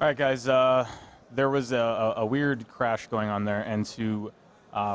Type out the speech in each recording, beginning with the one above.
All right, guys. There was a weird crash going on there, and to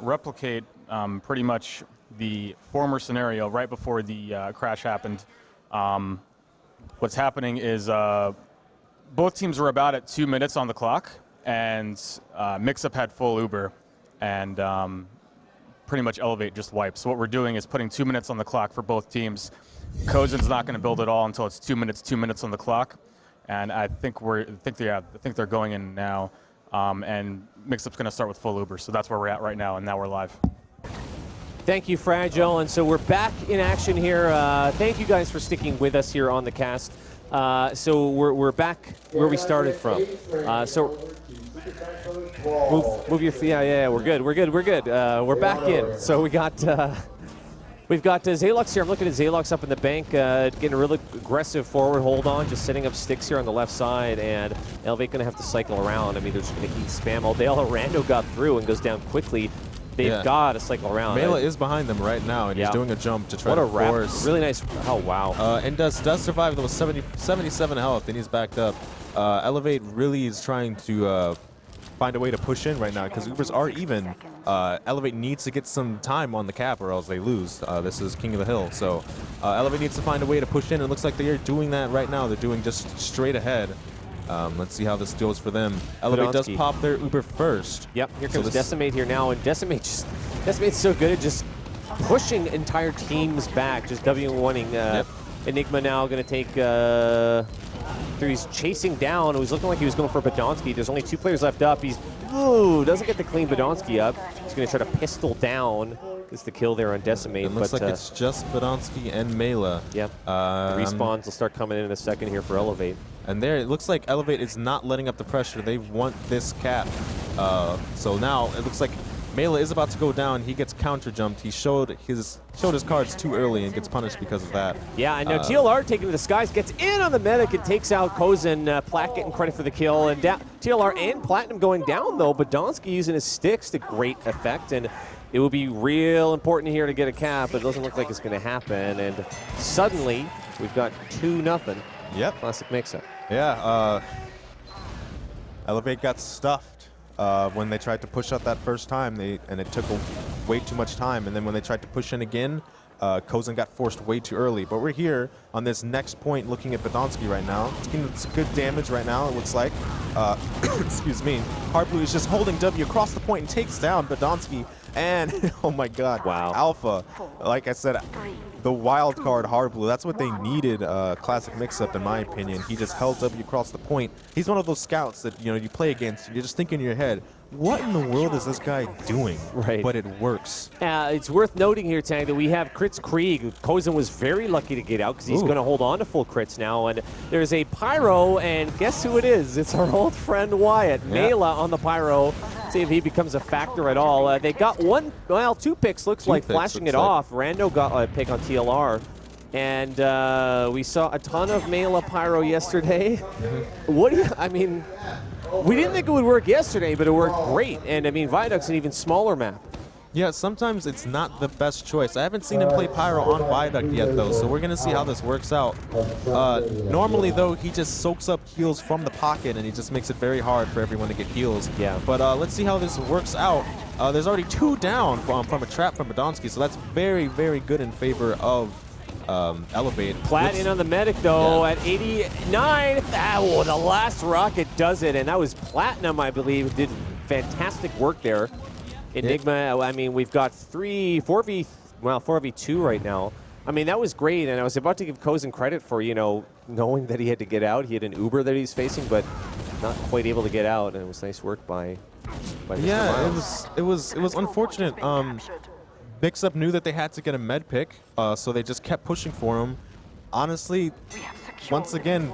replicate pretty much the former scenario right before the crash happened, what's happening is both teams were about at 2 minutes on the clock, and Mixup had full Uber, and pretty much Elevate just wiped. So what we're doing is putting 2 minutes on the clock for both teams. Kozen's not going to build at all until it's 2 minutes on the clock. And I think they're going in now, and Mixup's going to start with full Uber. So that's where we're at right now, and now we're live. Thank you, Fragile. And so we're back in action here. Thank you guys for sticking with us here on the cast. So we're back where we started from. So move your yeah. We're good. We're back in. So we got. We've got Zalux here. I'm looking at Zalux up in the bank, getting a really aggressive forward hold on, just setting up sticks here on the left side, and Elevate going to have to cycle around. I mean, they're just going to heat spam all day. Rando got through and goes down quickly. They've got to cycle around. Mela is behind them right now, and he's doing a jump to try to force. Really nice. Oh, wow. And does survive, though, with 77 health, and he's backed up. Elevate really is trying to find a way to push in right now, because Ubers are even. Elevate needs to get some time on the cap or else they lose. This is King of the Hill, so Elevate needs to find a way to push in. It looks like they are doing that right now. They're doing just straight ahead. Let's see how this goes for them. Elevate does pop their Uber first. Yep, here comes Decimate here now, and Decimate's so good at just pushing entire teams back, just W1ing. Enigma now going to take he's chasing down. It was looking like he was going for Badonsky. There's only 2 players left up. Doesn't get the clean Badonsky up. He's going to try to pistol down. Gets the kill there on Decimate. It looks like it's just Badonsky and Mela. Yep. The respawns will start coming in a second here for Elevate. And there, it looks like Elevate is not letting up the pressure. They want this cap. So now it looks like Mela is about to go down. He gets counter jumped. He showed his cards too early and gets punished because of that. Yeah, and now TLR taking to the skies, gets in on the medic and takes out Kozen. Platt getting credit for the kill, and TLR and Platinum going down though. But Donsky using his sticks to great effect, and it will be real important here to get a cap, but it doesn't look like it's going to happen. And suddenly we've got 2-0. Yep. Classic Mixup. Yeah. Elevate got stuffed. When they tried to push out that first time, and it took way too much time. And then when they tried to push in again, Kozen got forced way too early. But we're here on this next point looking at Badonsky right now. It's getting some good damage right now, it looks like. Excuse me. Hard Blue is just holding W across the point and takes down Badonsky. And, oh my god, wow. Alpha. Like I said, the wild card Hard Blue, that's what they needed, Classic Mixup, in my opinion. He just held W across the point. He's one of those scouts that, you play against, and you just think in your head, what in the world is this guy doing? Right. But it works. It's worth noting here, Tang, that we have Crits Krieg. Kozen was very lucky to get out because he's going to hold on to full crits now. And there's a Pyro, and guess who it is? It's our old friend Wyatt. Yeah. Mela on the Pyro. See if he becomes a factor at all. They got 2 picks, looks like, flashing it off. Rando got a pick on TLR. And we saw a ton of Mela Pyro yesterday. What do you, I mean, we didn't think it would work yesterday, but it worked great. And I mean, Viaduct's an even smaller map. Yeah, sometimes it's not the best choice. I haven't seen him play Pyro on Viaduct yet, though, so we're going to see how this works out. Normally, though, he just soaks up heals from the pocket, and he just makes it very hard for everyone to get heals. Yeah. But let's see how this works out. There's already 2 down from a trap from Badonsky, so that's very, very good in favor of Elevate. Platt in on the medic, though, at 89. The last rocket does it, and that was Platinum, I believe, did fantastic work there. Enigma, I mean, we've got 4v2 right now. I mean, that was great, and I was about to give Kozen credit for, knowing that he had to get out. He had an Uber that he's facing, but not quite able to get out, and it was nice work by Mr. Miles. it was unfortunate. Mixup knew that they had to get a med pick, so they just kept pushing for him. Honestly, once again,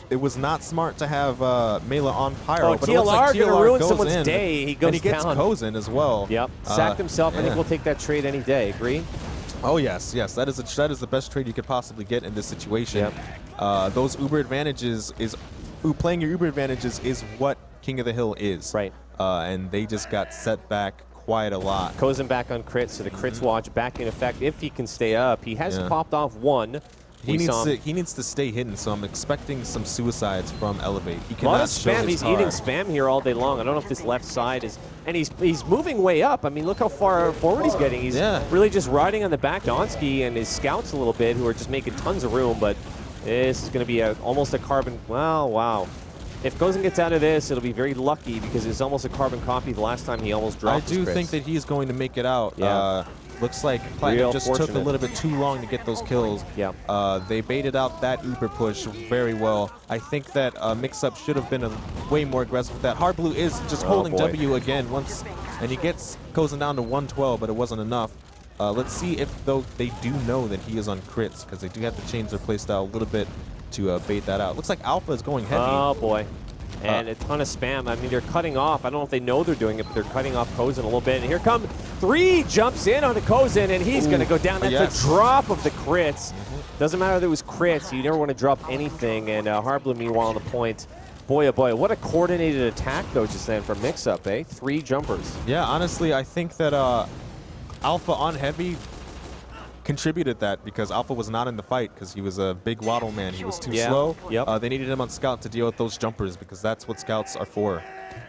it was not smart to have Mela on Pyro. But TLR, like going to ruin someone's day. He goes and he gets Kozen as well. Yep, sacked himself. I think we'll take that trade any day. Agree? Oh yes, that is the best trade you could possibly get in this situation. Yep. Those Uber advantages playing your Uber advantages is what King of the Hill is. Right. And they just got set back quite a lot. Kozen back on crits, so the crits watch back in effect if he can stay up. He has popped off 1. He needs to stay hidden, so I'm expecting some suicides from Elevate. He A lot cannot of show spam. his He's card. eating spam here all day long. I don't know if this left side is, and he's moving way up. I mean, look how far forward he's getting. He's really just riding on the back Donsky and his scouts a little bit, who are just making tons of room. But this is going to be almost a carbon. Wow. If Kozin gets out of this, it'll be very lucky because it's almost a carbon copy the last time he almost dropped. I do think that he's going to make it out. Yeah. Looks like Platinum just took a little bit too long to get those kills. Yeah. They baited out that Uber push very well. I think that Mixup should have been way more aggressive with that. Hard Blue is just holding W again once, and he gets Kozin down to 112, but it wasn't enough. Let's see if though they do know that he is on crits, because they do have to change their playstyle a little bit to bait that out. Looks like Alpha is going heavy. Oh boy. And a ton of spam. I mean, they're cutting off. I don't know if they know they're doing it, but they're cutting off Kozin a little bit. And here come 3, jumps in onto Kozin, and he's going to go down. That's a drop of the crits. Doesn't matter that it was crits. You never want to drop anything. And Harblu, meanwhile, on the point. Boy, oh boy, what a coordinated attack, though, just then from Mixup, eh? 3 jumpers. Yeah, honestly, I think that Alpha on heavy contributed that, because Alpha was not in the fight because he was a big waddle man. He was too slow. They needed him on scout to deal with those jumpers, because that's what scouts are for.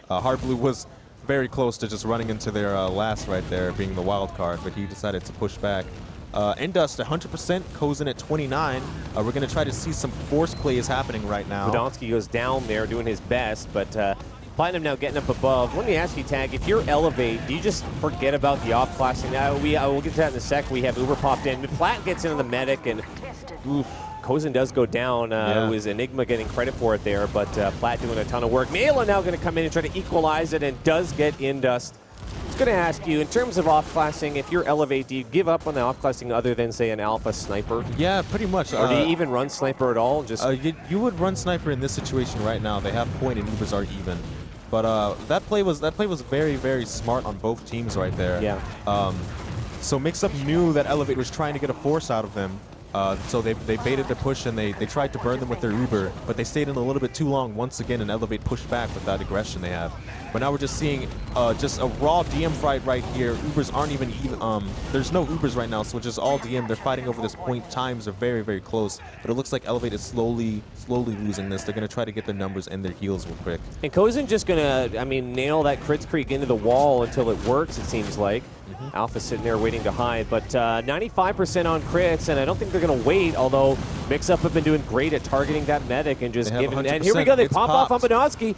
Hard Blue was very close to just running into their last right there, being the wild card, but he decided to push back. Indust 100%, Kozin at 29. We're going to try to see some force plays happening right now. Podolsky goes down there doing his best, but Platinum now getting up above. Let me ask you, Tag, if you're Elevate, do you just forget about the off-classing? We'll get to that in a sec. We have Uber popped in. Plat gets into the medic, and Kozin does go down. It was Enigma getting credit for it there, but Plat doing a ton of work. Mela now going to come in and try to equalize it, and does get Indust. I was going to ask you, in terms of off-classing, if you're Elevate, do you give up on the off-classing other than, say, an Alpha Sniper? Yeah, pretty much. Or do you even run Sniper at all? Just you would run Sniper in this situation right now. They have point and Ubers are even. But that play was very, very smart on both teams right there. Yeah. So Mixup knew that Elevate was trying to get a force out of them. So they baited the push, and they tried to burn them with their Uber, but they stayed in a little bit too long once again, and Elevate pushed back with that aggression they have. But now we're just seeing just a raw DM fight right here. Ubers aren't even there's no Ubers right now, so it's just all DM. They're fighting over this point. Times are very, very close, but it looks like Elevate is slowly losing this. They're going to try to get their numbers and their heals real quick. And Kozin just going to, nail that Crits Creek into the wall until it works, it seems like. Alpha sitting there waiting to hide, but 95% on crits, and I don't think they're going to wait, although Mixup have been doing great at targeting that medic and just giving, and here we go, they pop off on Podolsky.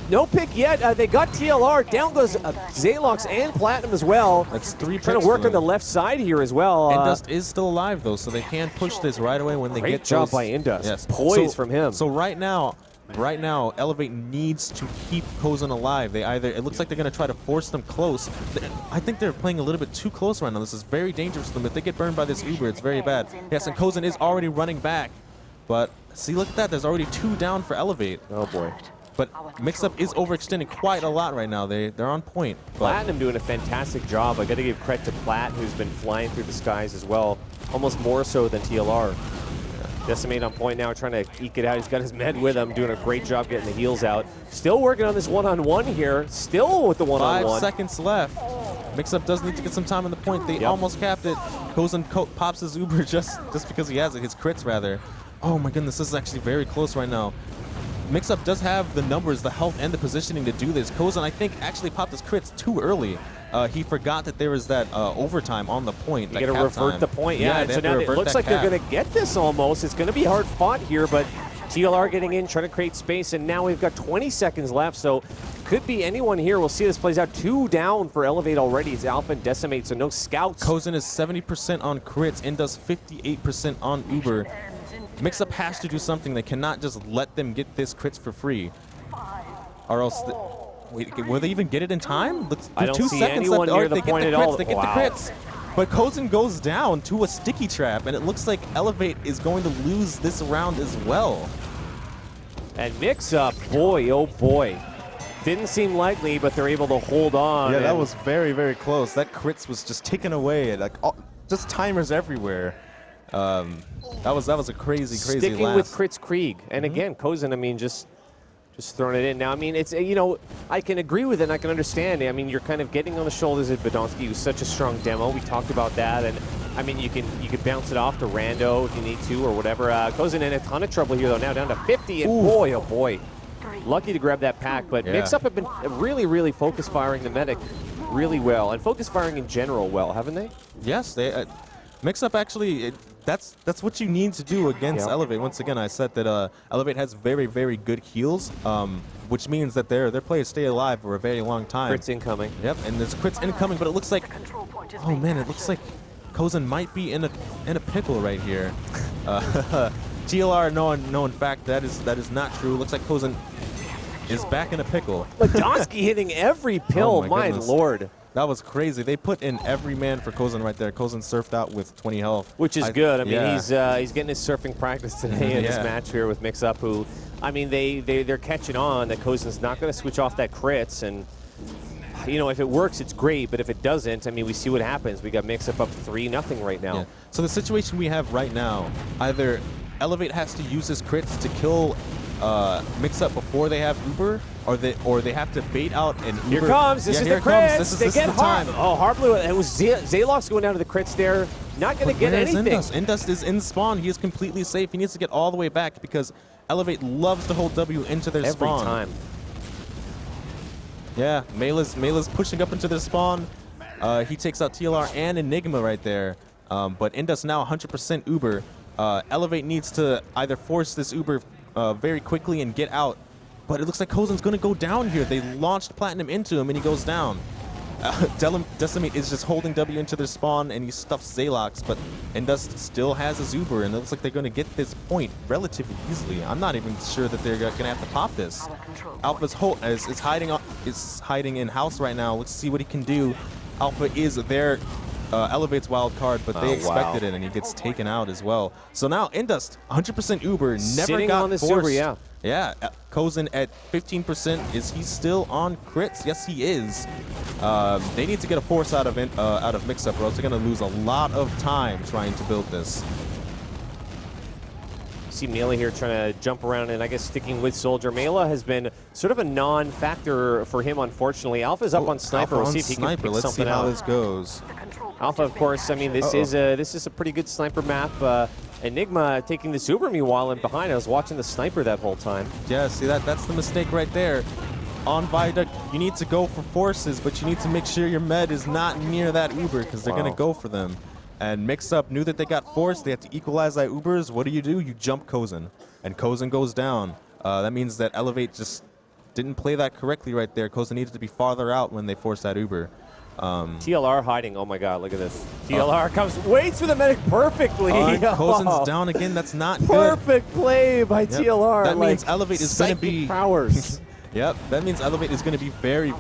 No pick yet. They got TLR. Down goes Zalox and Platinum as well. That's 3 picks. Trying to work on the left side here as well. Indust is still alive, though, so they can push this right away when they get those. Great job by Indust. Yes. Poise from him. So right now, Elevate needs to keep Kozin alive. It looks like they're going to try to force them close. I think they're playing a little bit too close right now. This is very dangerous to them. If they get burned by this Uber, it's very bad. Yes, and Kozin is already running back. But see, look at that. There's already 2 down for Elevate. Oh, boy. But Mixup is overextending quite a lot right now. They're on point. Platinum doing a fantastic job. I got to give credit to Plat, who's been flying through the skies as well, almost more so than TLR. Decimate on point now, trying to eke it out. He's got his med with him, doing a great job getting the heals out. Still working on this one-on-one here. Still with the one-on-one. 5 seconds left. Mixup does need to get some time on the point. They almost capped it. Kozin pops his Uber just because he has it. His crits, rather. Oh my goodness, this is actually very close right now. Mixup does have the numbers, the health, and the positioning to do this. Kozin, I think, actually popped his crits too early. He forgot that there was that overtime on the point. You got to revert the point, and so now it looks like they're going to get this almost. It's going to be hard fought here, but TLR getting in, trying to create space, and now we've got 20 seconds left, so could be anyone here. We'll see this plays out. 2 down for Elevate already. It's Alpha and Decimate, so no scouts. Kozin is 70% on crits and does 58% on Uber. Mixup has to do something. They cannot just let them get this crits for free, or else. Wait, will they even get it in time? I don't see anyone near the point at all. They get the crits. But Kozin goes down to a sticky trap, and it looks like Elevate is going to lose this round as well. And Mixup, boy, oh boy. Didn't seem likely, but they're able to hold on. Yeah, that was very, very close. That crits was just taken away. Like just timers everywhere. That was a crazy Sticking last. with Crits Krieg. And again, Kozin, just throwing it in. Now, it's, I can agree with it and I can understand it. You're kind of getting on the shoulders of Badonsky, who's such a strong demo. We talked about that. And I mean, you can bounce it off to Rando if you need to or whatever. Kozin in a ton of trouble here, though, now down to 50, and boy, oh boy. Lucky to grab that pack, but Mixup have been really focus firing the medic really well, and focus firing in general well, haven't they? Yes, they Mixup actually. That's what you need to do against Elevate. Once again, I said that Elevate has very good heals, which means that their players stay alive for a very long time. Crits incoming. Yep, and there's crits incoming, but it looks like, oh man, it looks like Kozin might be in a pickle right here. TLR, no, in fact, that is not true. Looks like Kozin is back in a pickle. Ladonsky hitting every pill, Oh my goodness. lord. That was crazy. They put in every man for Kozin right there. Kozin surfed out with 20 health. Which is good. I mean, yeah. he's getting his surfing practice today in this match here with Mixup, who, I mean, they're catching on that Kozin's not going to switch off that crits, and you know, if it works, it's great, but if it doesn't, I mean, we see what happens. We got Mixup up 3-0 right now. Yeah. So the situation we have right now, either Elevate has to use his crits to kill Mixup before they have Uber, or they have to bait out an Uber. Here comes, this is the crits. This is the time. Oh, Harblew, it was Zaylox going down to the crits there. Not going to get anything. Indust is in spawn. He is completely safe. He needs to get all the way back because Elevate loves to hold W into their spawn. Every time. Yeah, Mela's pushing up into their spawn. He takes out TLR and Enigma right there. But Indus now 100% Uber. Elevate needs to either force this Uber very quickly and get out. But it looks like Kozin's going to go down here. They launched Platinum into him and he goes down. Decimate is just holding W into their spawn and he stuffs Zaylox, but Indus still has his Uber, and it looks like they're going to get this point relatively easily. I'm not even sure that they're going to have to pop this. Alpha's is hiding in house right now. Let's see what he can do. Alpha is there. Elevates wild card, but they expected it, and he gets taken out as well. So now Indust, 100% Uber, never sitting got on this forced. Uber, Yeah, Kozin at 15%. Is he still on crits? Yes, he is. They need to get a force out of Mixup, or else they're going to lose a lot of time trying to build this. See Mela here trying to jump around and I guess sticking with Soldier. Mela has been sort of a non-factor for him, unfortunately. Alpha's up on Sniper. We'll see if he can pick Let's see something how out. this goes. Alpha, of course, I mean, this is a pretty good sniper map. Enigma taking the Uber meanwhile in behind. I was watching the sniper that whole time. Yeah, see, that's the mistake right there. On Viaduct, you need to go for forces, but you need to make sure your med is not near that Uber because they're going to go for them. And Mixup knew that they got forced. They had to equalize that Ubers. What do? You jump Kozin, and Kozin goes down. That means that Elevate just didn't play that correctly right there. Kozin needed to be farther out when they forced that Uber. TLR hiding. Oh my God, look at this. TLR comes, waits for the medic perfectly. Kozin's down again. That's not good. Perfect play by TLR. That means Elevate is going to be powers. Yep, that means Elevate is going to be very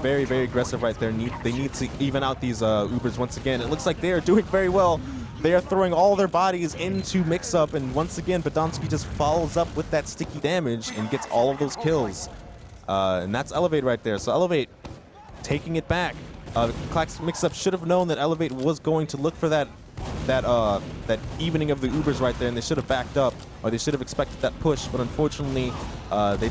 aggressive right there. They need to even out these Ubers once again. It looks like they are doing very well. They are throwing all their bodies into Mixup, and once again, Badonsky just follows up with that sticky damage and gets all of those kills. And that's Elevate right there. So Elevate taking it back. Mixup should have known that Elevate was going to look for that evening of the Ubers right there, and they should have backed up, or they should have expected that push. But unfortunately, it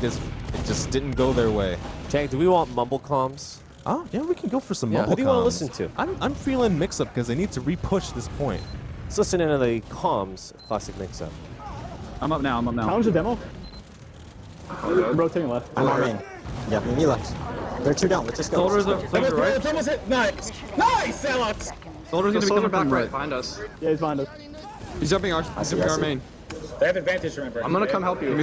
just didn't go their way. Jack, do we want mumble comms? Oh yeah, we can go for some mumble comms. Who do you want to listen to? I'm feeling Mixup because they need to re-push this point. Let's listen into the comms. Classic Mixup. I'm up now. Challenge the demo. I'm rotating left. I'm on main. Yeah, me left. They're two down. Let's just go. Soldiers right. It's almost hit. Nice. Nice, Alex. Soldier's gonna be coming back right behind us. Yeah, he's behind us. He's jumping our main. They have advantage, remember. I'm gonna come help you. Give me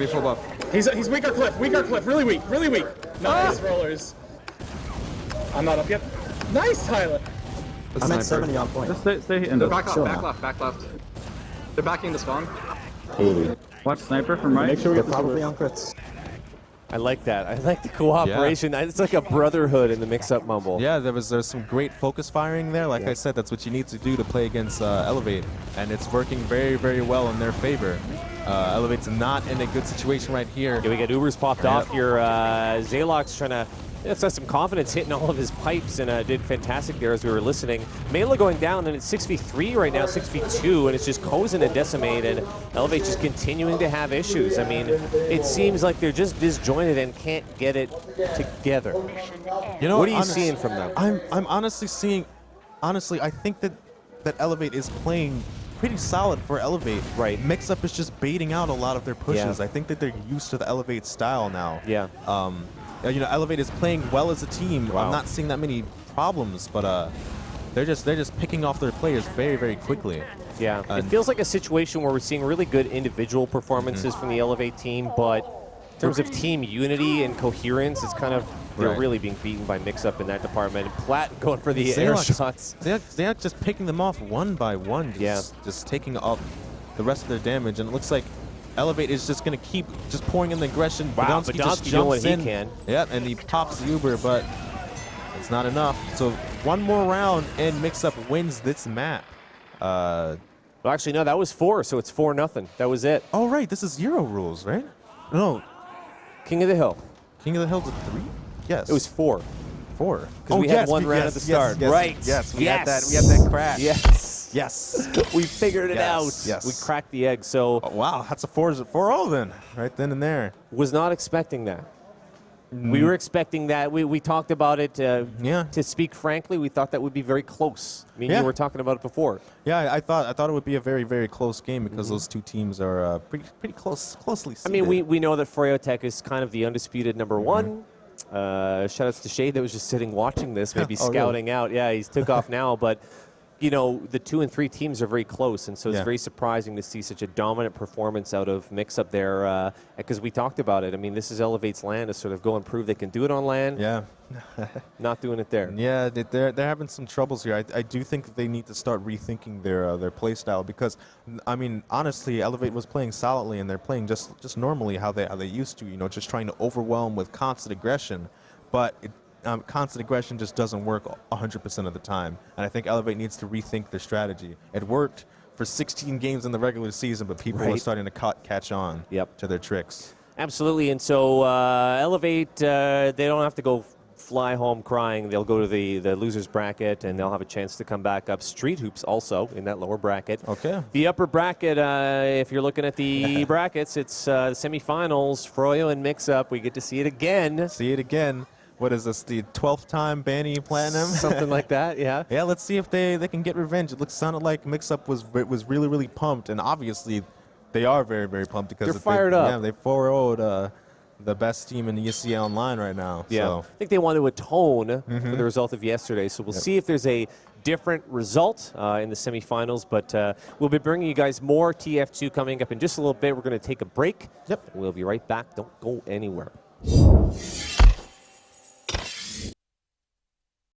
full buff. He's weaker cliff. Really weak. Nice rollers. I'm not up yet. Nice, Tyler. I'm at 70 on point. Just stay hitting. Back left. They're backing the spawn. 80. Watch sniper from right. Make sure we They're get the probably on crits. I like that. I like the cooperation. It's like a brotherhood in the Mixup mumble. Yeah, there's some great focus firing there. Like I said, that's what you need to do to play against Elevate, and it's working very well in their favor. Elevate's not in a good situation right here. Yeah, we got Ubers popped off here. Zaylox trying to has some confidence hitting all of his pipes and did fantastic there as we were listening. Mela going down, and it's 6v3 right now, 6v2, and it's just Kozin and Decimate, and Elevate just continuing to have issues. I mean, it seems like they're just disjointed and can't get it together. You know, what are you seeing from them? I'm honestly seeing, I think that that Elevate is playing pretty solid for Elevate. Right. Mixup is just baiting out a lot of their pushes. Yeah. I think that they're used to the Elevate style now. Yeah. You know, Elevate is playing well as a team. Wow. I'm not seeing that many problems, but they're just picking off their players very, very quickly. Yeah, it feels like a situation where we're seeing really good individual performances Mm-hmm. from the Elevate team, but in terms of team unity and coherence, it's kind of they're Right. really being beaten by Mixup in that department. And Platt going for the air Xerox- shots. They're just picking them off one by one, just taking up the rest of their damage, and it looks like Elevate is just going to keep just pouring in the aggression. Wow, Badonsky Badonsky doing what he can. Yep, and he pops the Uber, but it's not enough. So one more round, and Mixup wins this map. Well, actually, no, that was 4, so it's 4-0. That was it. Oh, right, this is Euro rules, right? No, King of the Hill. King of the Hill's a 3? Yes. It was 4. 4. Because we had one round at the start. Yes, Right. Yes, we Yes. had that. We had that crash. Yes. Yes. We figured it Yes, out. yes. We cracked the egg. So Oh, wow, that's a 4-0 then, right then and there. was not expecting that. We were expecting that. We talked about it. Yeah. To speak frankly, we thought that would be very close. I mean, Yeah. you were talking about it before. Yeah, I thought it would be a very, very close game because those two teams are pretty closely I seated. mean, we know that Froyotech is kind of the undisputed number one. Shout outs to Shade that was just sitting watching this, maybe Oh, really? scouting out. Yeah, he's took off now, but you know, the 2 and 3 teams are very close, and so it's Yeah. very surprising to see such a dominant performance out of Mixup there, because we talked about it. I mean, this is Elevate's LAN to sort of go and prove they can do it on LAN. Yeah. Not doing it there. Yeah, they're having some troubles here. I do think that they need to start rethinking their play style because, I mean, honestly, Elevate was playing solidly and they're playing just normally how they used to. You know, just trying to overwhelm with constant aggression, but constant aggression just doesn't work 100% of the time. And I think Elevate needs to rethink their strategy. It worked for 16 games in the regular season, but people are Right. starting to catch on to their tricks. Absolutely, and so Elevate, they don't have to go fly home crying. They'll go to the losers bracket, and they'll have a chance to come back up. Street Hoops also in that lower bracket. Okay. The upper bracket, if you're looking at the brackets, it's the semifinals, Froyo and Mixup. We get to see it again. See it again. What is this, the 12th time Banny Platinum? Something like that, yeah. Yeah, let's see if they can get revenge. It sounded like Mixup was really, really pumped, and obviously they are very, very pumped because They're fired up. Yeah, they 4-0'd the best team in the ESEA Online right now. Yeah, So. I think they want to atone for the result of yesterday. So we'll see if there's a different result in the semifinals. But we'll be bringing you guys more TF2 coming up in just a little bit. We're going to take a break. Yep. We'll be right back. Don't go anywhere.